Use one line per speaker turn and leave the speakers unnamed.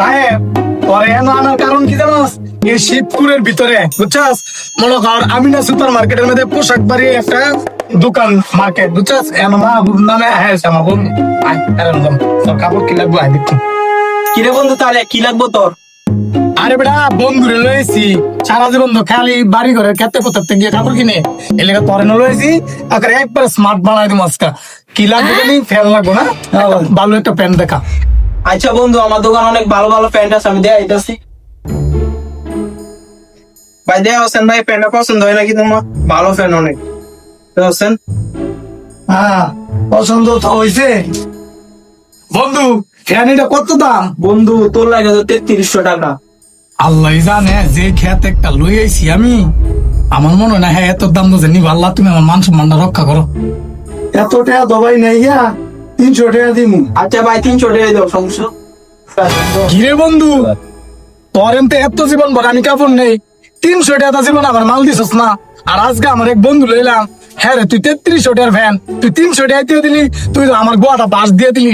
তাই তোর এনে আনার কারণ কি জানোস? এই শিবপুরের ভিতরে বুঝছাস, মনে কর আমিনা সুপার মার্কেটের মধ্যে পোশাক বাড়ি একটা দোকান মার্কেট বুঝছাস, এন মাহবুব নামে হ্যাঁ আমার বন্ধু। আয় এরকম তোর কাপড় কি লাগবে আয় দেখুন।
কিরে বন্ধু, তাহলে কি লাগবো তোর?
আরে বেটা বন্ধুরে লয়েছি, সারা জীবন তো খালি বাড়ি ঘরে খেতে কোথাতে গিয়ে কাপড় কিনে এলাকা তোরে লয়েছি, আকারে একবার স্মার্ট বানাই দিম আজকা। কি লাগবে জানি? ফ্যান লাগবো না, ভালো একটা প্যান্ট দেখা।
আচ্ছা বন্ধু, আমার দোকান অনেক ভালো ভালো প্যান্ট আছে, আমি দেয়া দিতেছি। ভাই দেয়া হোসেন ভাই, প্যান্টটা পছন্দ হয় নাকি তোমার? ভালো প্যান্ট অনেক হোসেন।
হ্যাঁ পছন্দ তো হয়েছে। বন্ধু ফ্যান এটা কত দাম?
বন্ধু তোর লাগে তো 3300 টাকা।
আল্লাহ জানে, যে খেত একটা লই আইছি আমি, আমার মনে হয় না হ্যাঁ এত দাম বুঝে নিবা। আল্লাহ তুমি আমার মান সম্মানটা রক্ষা করো। এত টাকা দবাই নাই গা, 300 টাকা দিমু।
আচ্ছা ভাই 300 টাকা দাও, সমস্যা।
ঘিরে বন্ধু তোর এমতে এত জীবন ভর আমি কাপড় নেই, 300 টাকা জীবন আমার মাল দিছস না। আর আজকে আমার এক বন্ধু লইলাম, হ্যাঁ রে তুই 3300 টাকার ফ্যান, তুই 300 টাকা দিয়ে দিলি, তুই তো আমার গোয়াটা বাস দিয়ে দিলি।